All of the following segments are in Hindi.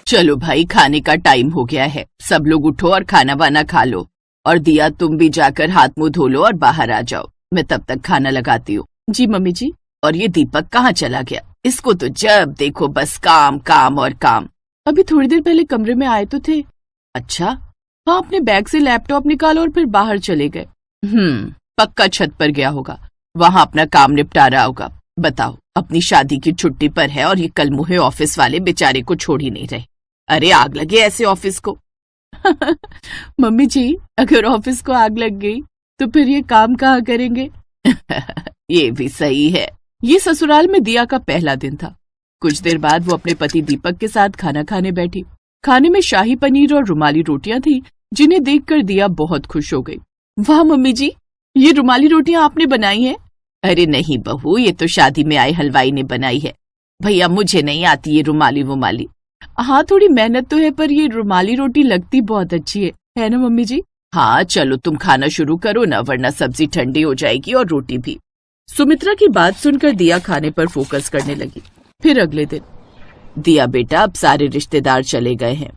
चलो भाई, खाने का टाइम हो गया है, सब लोग उठो और खाना वाना खा लो। और दिया, तुम भी जाकर हाथ मुंह धो लो और बाहर आ जाओ, मैं तब तक खाना लगाती हूँ। जी मम्मी जी। और ये दीपक कहाँ चला गया? इसको तो जब देखो बस काम काम और काम। अभी थोड़ी देर पहले कमरे में आए तो थे। अच्छा? हाँ, अपने बैग से लैपटॉप निकाला और फिर बाहर चले गए। पक्का छत पर गया होगा, वहाँ अपना काम निपटा रहा होगा। बताओ, अपनी शादी की छुट्टी पर है और ये कल मुहे ऑफिस वाले बेचारे को छोड़ ही नहीं रहे। अरे आग लगे ऐसे ऑफिस को। मम्मी जी, अगर ऑफिस को आग लग गई तो फिर ये काम कहाँ करेंगे? ये भी सही है। ये ससुराल में दिया का पहला दिन था। कुछ देर बाद वो अपने पति दीपक के साथ खाना खाने बैठी। खाने में शाही पनीर और रुमाली रोटियां थी, जिन्हें देखकर दिया बहुत खुश हो गई। वाह मम्मी जी, ये रुमाली रोटियां आपने बनाई हैं? अरे नहीं बहू, ये तो शादी में आए हलवाई ने बनाई है। भैया, मुझे नहीं आती ये रुमाली वुमाली। हाँ, थोड़ी मेहनत तो है, पर ये रुमाली रोटी लगती बहुत अच्छी है ना मम्मी जी? हाँ चलो, तुम खाना शुरू करो ना, वरना सब्जी ठंडी हो जाएगी और रोटी भी। सुमित्रा की बात सुनकर दिया खाने पर फोकस करने लगी। फिर अगले दिन, दिया बेटा, अब सारे रिश्तेदार चले गए हैं,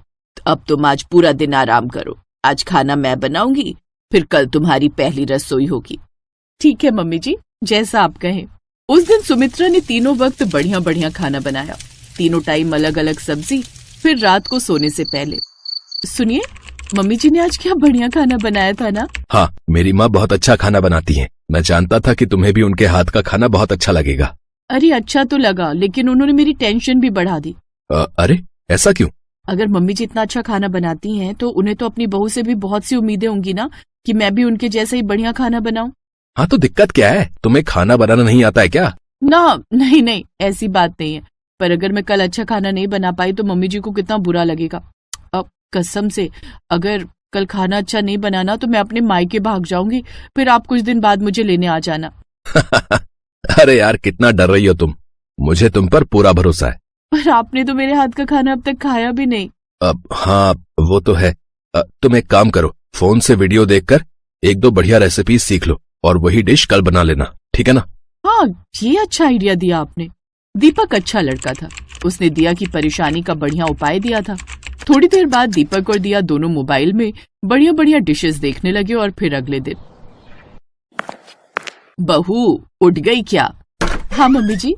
अब तुम आज पूरा दिन आराम करो। आज खाना मैं बनाऊंगी, फिर कल तुम्हारी पहली रसोई होगी। ठीक है मम्मी जी, जैसा आप कहें। उस दिन सुमित्रा ने तीनों वक्त बढ़िया बढ़िया खाना बनाया, तीनों टाइम अलग अलग सब्जी, फिर रात को सोने से पहले। सुनिए, मम्मी जी ने आज क्या बढ़िया खाना बनाया था ना? हाँ, मेरी माँ बहुत अच्छा खाना बनाती हैं। मैं जानता था कि तुम्हें भी उनके हाथ का खाना बहुत अच्छा लगेगा। अरे अच्छा तो लगा, लेकिन उन्होंने मेरी टेंशन भी बढ़ा दी। अरे ऐसा क्यों? अगर मम्मी जी इतना अच्छा खाना बनाती हैं, तो उन्हें तो अपनी बहू से भी बहुत सी उम्मीदें होंगी ना, कि मैं भी उनके जैसा ही बढ़िया खाना बनाऊं। हाँ तो दिक्कत क्या है? तुम्हें खाना बनाना नहीं आता है क्या? ना, नहीं, ऐसी बात नहीं है, पर अगर मैं कल अच्छा खाना नहीं बना पाई तो मम्मी जी को कितना बुरा लगेगा। अब कसम से, अगर कल खाना अच्छा नहीं बनाना तो मैं अपने मायके भाग जाऊंगी, फिर आप कुछ दिन बाद मुझे लेने आ जाना। अरे यार, कितना डर रही हो तुम, मुझे तुम पर पूरा भरोसा है। पर आपने तो मेरे हाथ का खाना अब तक खाया भी नहीं। अब हाँ, वो तो है। तुम एक काम करो, फोन से वीडियो देखकर एक दो बढ़िया रेसिपी सीख लो और वही डिश कल बना लेना, ठीक है ना? हाँ, ये अच्छा आइडिया दिया आपने। दीपक अच्छा लड़का था, उसने दिया की परेशानी का बढ़िया उपाय दिया था। थोड़ी देर बाद दीपक और दिया दोनों मोबाइल में बढ़िया बढ़िया डिशेस देखने लगे। और फिर अगले दिन, बहू उठ गई क्या? हाँ मम्मी जी।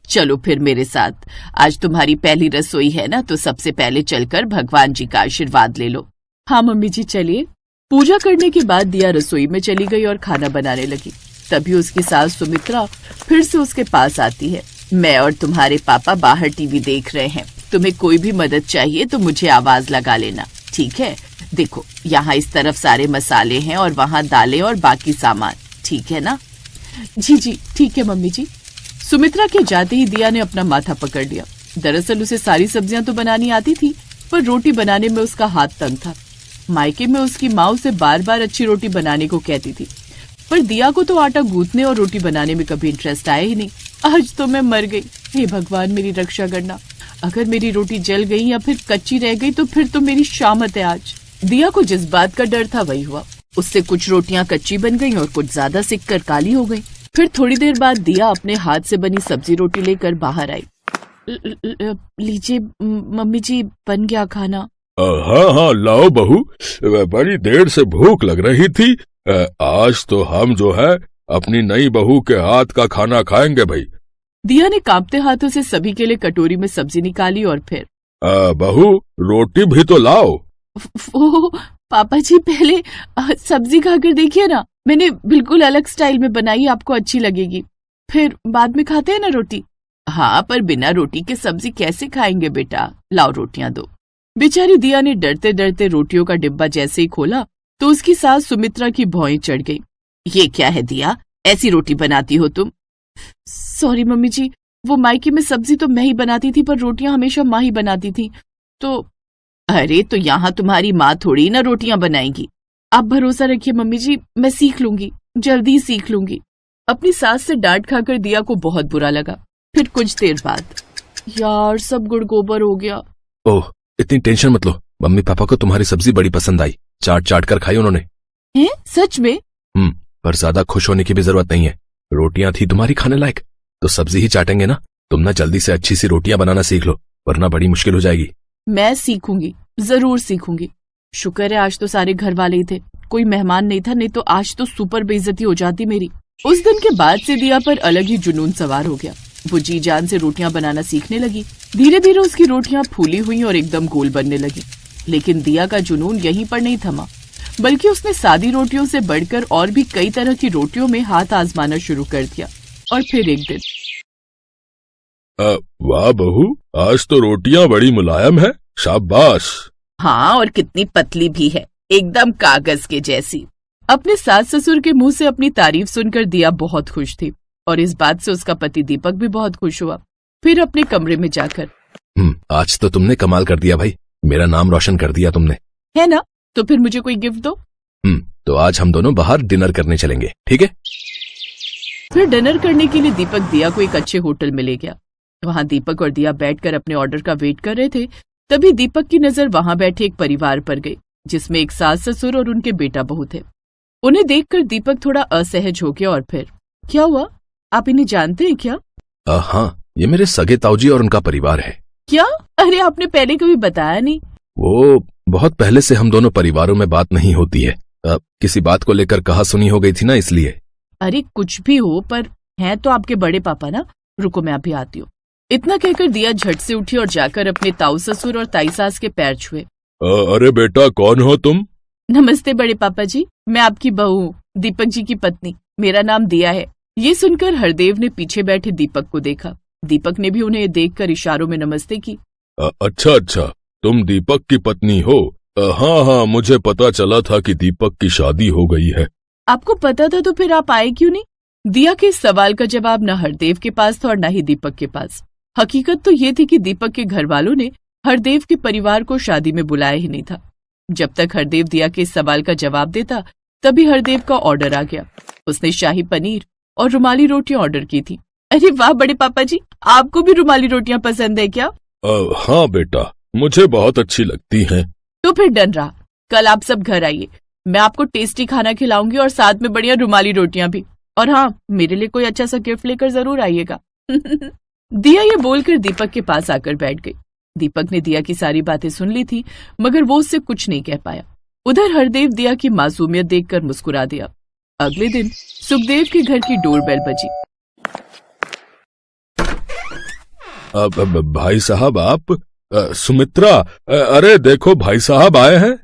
चलो फिर मेरे साथ, आज तुम्हारी पहली रसोई है ना, तो सबसे पहले चलकर भगवान जी का आशीर्वाद ले लो। हाँ मम्मी जी, चलिए। पूजा करने के बाद दिया रसोई में चली गई और खाना बनाने लगी। तभी उसकी सास सुमित्रा फिर से उसके पास आती है। मैं और तुम्हारे पापा बाहर टीवी देख रहे हैं, तुम्हें कोई भी मदद चाहिए तो मुझे आवाज लगा लेना, ठीक है? देखो, यहाँ इस तरफ सारे मसाले हैं और वहाँ दालें और बाकी सामान, ठीक है ना? जी जी, ठीक है मम्मी जी। सुमित्रा के जाते ही दिया ने अपना माथा पकड़ लिया। दरअसल उसे सारी सब्जियां तो बनानी आती थी, पर रोटी बनाने में उसका हाथ तंग था। मायके में उसकी माँ उसे बार बार अच्छी रोटी बनाने को कहती थी, पर दिया को तो आटा गूंथने और रोटी बनाने में कभी इंटरेस्ट आया ही नहीं। आज तो मैं मर गई। हे भगवान, मेरी रक्षा करना। अगर मेरी रोटी जल गई या फिर कच्ची रह गई तो फिर तो मेरी शामत है आज। दिया को जिस बात का डर था वही हुआ। उससे कुछ रोटियां कच्ची बन गईं और कुछ ज्यादा सिक कर काली हो गईं। फिर थोड़ी देर बाद दिया अपने हाथ से बनी सब्जी रोटी लेकर बाहर आई। लीजिए मम्मी जी, बन गया खाना। हाँ हाँ, लाओ बहू, बड़ी देर से भूख लग रही थी। आज तो हम जो है अपनी नई बहू के हाथ का खाना खाएंगे भाई। दिया ने कांपते हाथों से सभी के लिए कटोरी में सब्जी निकाली और फिर, बहू रोटी भी तो लाओ। वो पापा जी, पहले सब्जी खाकर देखिए ना, मैंने बिल्कुल अलग स्टाइल में बनाई, आपको अच्छी लगेगी। फिर बाद में खाते हैं ना रोटी। हाँ, पर बिना रोटी के सब्जी कैसे खाएंगे बेटा? लाओ रोटियां दो। बेचारी दिया ने डरते डरते रोटियों का डिब्बा जैसे ही खोला तो उसकी सास सुमित्रा की भौएं चढ़ गई। ये क्या है दिया, ऐसी रोटी बनाती हो तुम? सॉरी मम्मी जी, वो मायके में सब्जी तो मैं ही बनाती थी, पर रोटियां हमेशा माँ ही बनाती थी तो। अरे तो यहाँ तुम्हारी माँ थोड़ी ना रोटियां बनाएगी। आप भरोसा रखिए मम्मी जी, मैं सीख लूंगी, जल्दी सीख लूंगी। अपनी सास से डांट खाकर दिया को बहुत बुरा लगा। फिर कुछ देर बाद, यार सब गुड़ गोबर हो गया। ओह, इतनी टेंशन मत लो, मम्मी पापा को तुम्हारी सब्जी बड़ी पसंद आई, चाट चाट कर खाई उन्होंने। हैं? सच में? पर ज्यादा खुश होने की भी जरूरत नहीं है। रोटियां थी तुम्हारी खाने लायक, तो सब्जी ही चाटेंगे ना। तुम ना जल्दी से अच्छी सी रोटियां बनाना सीख लो, वरना बड़ी मुश्किल हो जाएगी। मैं सीखूंगी, जरूर सीखूंगी। शुक्र है आज तो सारे घर वाले ही थे, कोई मेहमान नहीं था, नहीं तो आज तो सुपर बेइज्जती हो जाती मेरी। उस दिन के बाद से दिया पर अलग ही जुनून सवार हो गया। वो जी जान से रोटियां बनाना सीखने लगी। धीरे धीरे उसकी रोटियां फूली हुई और एकदम गोल बनने लगी। लेकिन दिया का जुनून यहीं पर नहीं थमा, बल्कि उसने सादी रोटियों से बढ़कर और भी कई तरह की रोटियों में हाथ आजमाना शुरू कर दिया। और फिर एक दिन, वाह बहू, आज तो रोटियां बड़ी मुलायम है, शाबाश। हाँ, और कितनी पतली भी है, एकदम कागज के जैसी। अपने सास ससुर के मुंह से अपनी तारीफ सुनकर दिया बहुत खुश थी और इस बात से उसका पति दीपक भी बहुत खुश हुआ। फिर अपने कमरे में जाकर, आज तो तुमने कमाल कर दिया भाई, मेरा नाम रोशन कर दिया तुमने, है ना? तो फिर मुझे कोई गिफ्ट दो। तो आज हम दोनों बाहर डिनर करने चलेंगे, ठीक है? फिर डिनर करने के लिए दीपक दिया को एक अच्छे होटल में ले गया। वहां दीपक और दिया बैठकर अपने ऑर्डर का वेट कर रहे थे। तभी दीपक की नजर वहां बैठे एक परिवार पर गई, जिसमें एक सास ससुर और उनके बेटा बहू थे। उन्हें देखकर दीपक थोड़ा असहज हो गया और फिर, क्या हुआ, आप इन्हें जानते हैं क्या? हाँ, ये मेरे सगे ताऊजी और उनका परिवार है। क्या? अरे आपने पहले कभी बताया नहीं। वो बहुत पहले से हम दोनों परिवारों में बात नहीं होती है, किसी बात को लेकर कहा सुनी हो गई थी ना, इसलिए। अरे कुछ भी हो, पर हैं तो आपके बड़े पापा ना। रुको मैं अभी आती हूँ। इतना कहकर दिया झट से उठी और जाकर अपने ताऊ ससुर और ताई सास के पैर छुए। अरे बेटा, कौन हो तुम? नमस्ते बड़े पापा जी, मैं आपकी बहू हूँ, दीपक जी की पत्नी। मेरा नाम दिया है। ये सुनकर हरदेव ने पीछे बैठे दीपक को देखा। दीपक ने भी उन्हें देखकर इशारों में नमस्ते की। अच्छा, तुम दीपक की पत्नी हो? हाँ, मुझे पता चला था कि दीपक की शादी हो गई है। आपको पता था तो फिर आप आए क्यों नहीं? दिया के इस सवाल का जवाब न हरदेव के पास था और न ही दीपक के पास। हकीकत तो ये थी कि दीपक के घर वालों ने हरदेव के परिवार को शादी में बुलाया ही नहीं था। जब तक हरदेव दिया के इस सवाल का जवाब देता, तभी हरदेव का ऑर्डर आ गया। उसने शाही पनीर और रुमाली रोटियां ऑर्डर की थी। अरे वाह बड़े पापा जी, आपको भी रुमाली रोटियां पसंद है क्या? हाँ बेटा, मुझे बहुत अच्छी लगती हैं। तो फिर डन रहा, कल आप सब घर आइए, मैं आपको टेस्टी खाना खिलाऊंगी और साथ में बढ़िया रुमाली रोटियां भी। और हाँ, मेरे लिए कोई अच्छा सा गिफ्ट लेकर जरूर आइएगा। दिया ये बोलकर दीपक के पास आकर बैठ गई। दीपक ने दिया की सारी बातें सुन ली थी, मगर वो उससे कुछ नहीं कह पाया। उधर हरदेव दिया की मासूमियत देखकर मुस्कुरा दिया। अगले दिन सुखदेव के घर की डोरबेल बजी। भाई साहब, आप? सुमित्रा, अरे देखो भाई साहब आए हैं।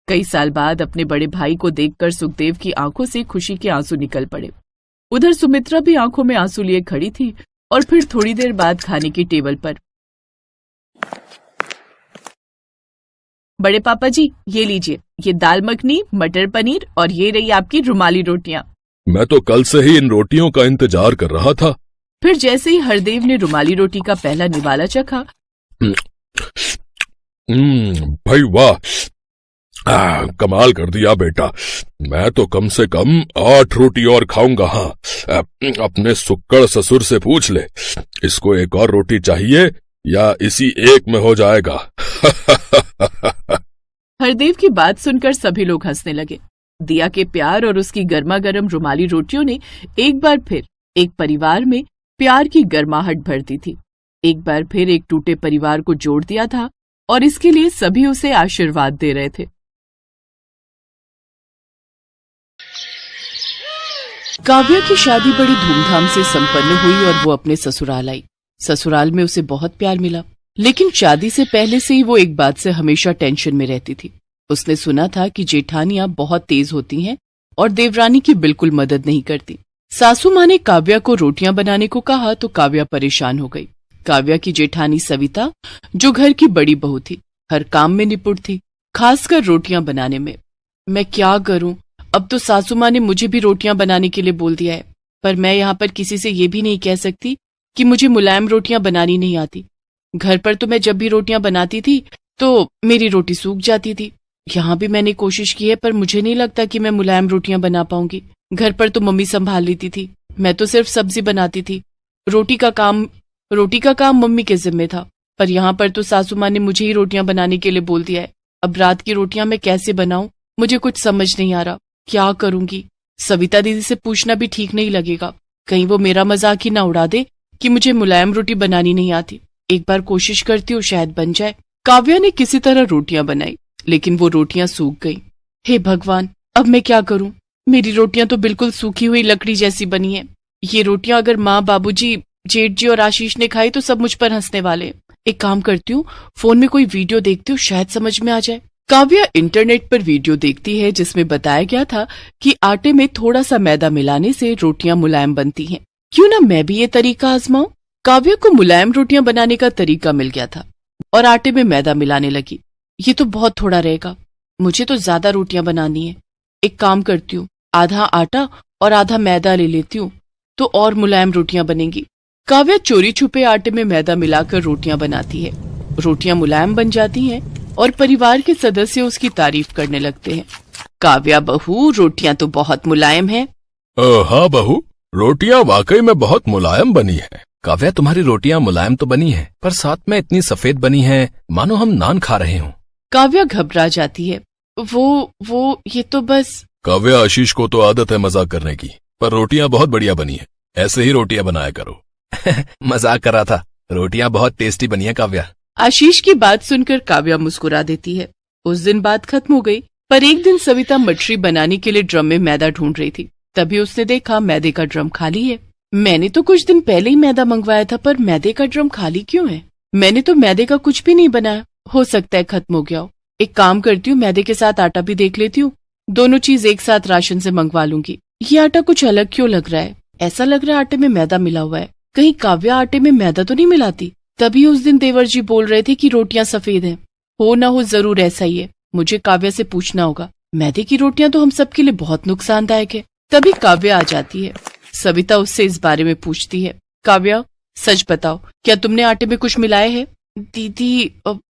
कई साल बाद अपने बड़े भाई को देखकर सुखदेव की आंखों से खुशी के आंसू निकल पड़े। उधर सुमित्रा भी आंखों में आंसू लिए खड़ी थी और फिर थोड़ी देर बाद खाने की टेबल पर, बड़े पापा जी ये लीजिए, ये दाल मखनी, मटर पनीर और ये रही आपकी रुमाली रोटियां। मैं तो कल से ही इन रोटियों का इंतजार कर रहा था। फिर जैसे ही हरदेव ने रुमाली रोटी का पहला निवाला चखा, भाई वाह, कमाल कर दिया बेटा। मैं तो कम से कम 8 रोटी और खाऊंगा। हाँ, अपने सुक्कड़ ससुर से पूछ ले, इसको एक और रोटी चाहिए या इसी एक में हो जाएगा। हरदेव की बात सुनकर सभी लोग हंसने लगे। दिया के प्यार और उसकी गर्मा गर्म रुमाली रोटियों ने एक बार फिर एक परिवार में प्यार की गर्माहट भर दी थी। एक बार फिर एक टूटे परिवार को जोड़ दिया था और इसके लिए सभी उसे आशीर्वाद दे रहे थे। काव्या की शादी बड़ी धूमधाम से संपन्न हुई और वो अपने ससुराल आई। ससुराल में उसे बहुत प्यार मिला, लेकिन शादी से पहले से ही वो एक बात से हमेशा टेंशन में रहती थी। उसने सुना था कि जेठानियां बहुत तेज होती हैं और देवरानी की बिल्कुल मदद नहीं करती। सासू माँ ने काव्या को रोटियां बनाने को कहा तो काव्या परेशान हो गई। काव्या की जेठानी सविता, जो घर की बड़ी बहू थी, हर काम में निपुण थी, खासकर रोटियां बनाने में। मैं क्या करूं, अब तो सासू माँ ने मुझे भी रोटियां बनाने के लिए बोल दिया है, पर मैं यहाँ पर किसी से ये भी नहीं कह सकती कि मुझे मुलायम रोटियां बनानी नहीं आती। घर पर तो मैं जब भी रोटियां बनाती थी तो मेरी रोटी सूख जाती थी। यहाँ भी मैंने कोशिश की है, पर मुझे नहीं लगता कि मैं मुलायम रोटियां बना पाऊंगी। घर पर तो मम्मी संभाल लेती थी, मैं तो सिर्फ सब्जी बनाती थी। रोटी का काम मम्मी के जिम्मे था, पर यहाँ पर तो सासू माँ ने मुझे ही रोटियां बनाने के लिए बोल दिया है। अब रात की रोटियां मैं कैसे बनाऊं, मुझे कुछ समझ नहीं आ रहा, क्या करूंगी। सविता दीदी से पूछना भी ठीक नहीं लगेगा, कहीं वो मेरा मजाक ही ना उड़ा दे कि मुझे मुलायम रोटी बनानी नहीं आती। एक बार कोशिश करती हूँ, शायद बन जाए। काव्या ने किसी तरह रोटियां बनाई, लेकिन वो रोटियां सूख गईं। हे भगवान, अब मैं क्या करूं? मेरी रोटियां तो बिल्कुल सूखी हुई लकड़ी जैसी बनी है। ये रोटियां अगर माँ, बाबूजी, जेठ जी और आशीष ने खाई तो सब मुझ पर हंसने वाले। एक काम करती हूँ, फोन में कोई वीडियो देखती हूँ, शायद समझ में आ जाए। काव्या इंटरनेट पर वीडियो देखती है जिसमें बताया गया था कि आटे में थोड़ा सा मैदा मिलाने से रोटियां मुलायम बनती हैं। क्यों ना मैं भी ये तरीका आजमाऊं। काव्या को मुलायम रोटियां बनाने का तरीका मिल गया था और आटे में मैदा मिलाने लगी। ये तो बहुत थोड़ा रहेगा, मुझे तो ज्यादा रोटियां बनानी है। एक काम करती हूँ, आधा आटा और आधा मैदा ले लेती हूँ तो और मुलायम रोटियां बनेंगी। काव्या चोरी छुपे आटे में मैदा मिलाकर रोटियां बनाती है। रोटियां मुलायम बन जाती हैं और परिवार के सदस्य उसकी तारीफ करने लगते हैं। काव्या बहू, रोटियां तो बहुत मुलायम हैं। हाँ बहू, रोटियां वाकई में बहुत मुलायम बनी है। काव्या, तुम्हारी रोटियां मुलायम तो बनी है, पर साथ में इतनी सफेद बनी है मानो हम नान खा रहे हों। काव्या घबरा जाती है। वो ये तो बस। काव्या, आशीष को तो आदत है मजाक करने की, पर रोटियां बहुत बढ़िया बनी है। ऐसे ही रोटियां बनाया करो। मजाक कर रहा था, रोटियां बहुत टेस्टी बनी है काव्या। आशीष की बात सुनकर काव्या मुस्कुरा देती है। उस दिन बात खत्म हो गई, पर एक दिन सविता मछली बनाने के लिए ड्रम में मैदा ढूंढ रही थी। तभी उसने देखा मैदे का ड्रम खाली है। मैंने तो कुछ दिन पहले ही मैदा मंगवाया था, पर मैदे का ड्रम खाली क्यों है? मैंने तो मैदे का कुछ भी नहीं बनाया। हो सकता है खत्म हो गया हो। एक काम करती हूँ, मैदे के साथ आटा भी देख लेती हूँ। दोनों चीज एक साथ राशन से मंगवा लूंगी। ये आटा कुछ अलग क्यों लग रहा है? ऐसा लग रहा है आटे में मैदा मिला हुआ है। कहीं काव्या आटे में मैदा तो नहीं मिलाती? तभी उस दिन देवर जी बोल रहे थे कि रोटियां सफेद हैं। हो ना हो जरूर ऐसा ही है। मुझे काव्या से पूछना होगा। मैदे की रोटियां तो हम सबके लिए बहुत नुकसानदायक है। तभी काव्या आ जाती है। सविता उससे इस बारे में पूछती है। काव्या, सच बताओ, क्या तुमने आटे में कुछ मिलाया है? दीदी,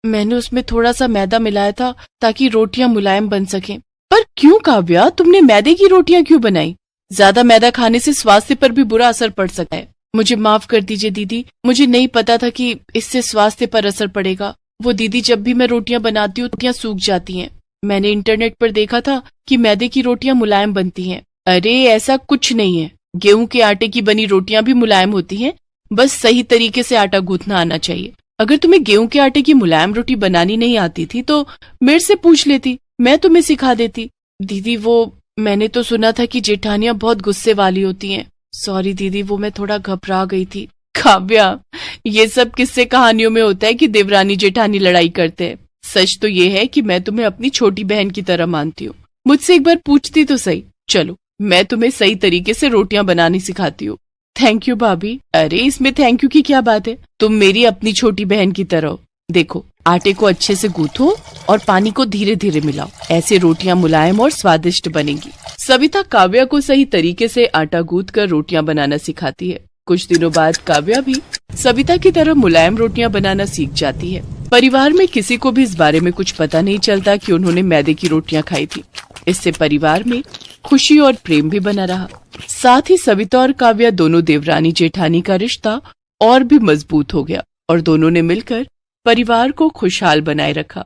मैंने उसमें थोड़ा सा मैदा मिलाया था ताकि रोटियां मुलायम बन सकें। पर क्यों काव्या, तुमने मैदे की रोटियां क्यों बनाई? ज्यादा मैदा खाने से स्वास्थ्य पर भी बुरा असर पड़ सकता है। मुझे माफ कर दीजिए दीदी, मुझे नहीं पता था कि इससे स्वास्थ्य पर असर पड़ेगा। वो दीदी, जब भी मैं रोटियां बनाती हूँ रोटियां सूख जाती हैं। मैंने इंटरनेट पर देखा था कि मैदे की रोटियां मुलायम बनती हैं। अरे ऐसा कुछ नहीं है, गेहूं के आटे की बनी रोटियां भी मुलायम होती हैं। बस सही तरीके से आटा गूंथना आना चाहिए। अगर तुम्हें गेहूं के आटे की मुलायम रोटी बनानी नहीं आती थी तो मेरे से पूछ लेती, मैं तुम्हें सिखा देती। दीदी, वो मैंने तो सुना था कि जेठानियां बहुत गुस्से वाली होती हैं। सॉरी दीदी, वो मैं थोड़ा घबरा गई थी। काव्या, ये सब किस्से कहानियों में होता है कि देवरानी जेठानी लड़ाई करते हैं। सच तो ये है कि मैं तुम्हें अपनी छोटी बहन की तरह मानती हूँ। मुझसे एक बार पूछती तो सही। चलो, मैं तुम्हें सही तरीके से रोटियां बनानी सिखाती हूँ। थैंक यू भाभी। अरे इसमें थैंक यू की क्या बात है? तुम मेरी अपनी छोटी बहन की तरह हो। देखो, आटे को अच्छे से गूंथो और पानी को धीरे धीरे मिलाओ। ऐसे रोटियां मुलायम और स्वादिष्ट बनेंगी। सविता काव्या को सही तरीके से आटा गूंथ कर रोटियां बनाना सिखाती है। कुछ दिनों बाद काव्या भी सविता की तरह मुलायम रोटियां बनाना सीख जाती है। परिवार में किसी को भी इस बारे में कुछ पता नहीं चलता कि उन्होंने मैदे की रोटियां खाई थी। इससे परिवार में खुशी और प्रेम भी बना रहा। साथ ही सविता और काव्या दोनों देवरानी जेठानी का रिश्ता और भी मजबूत हो गया और दोनों ने मिलकर परिवार को खुशहाल बनाए रखा।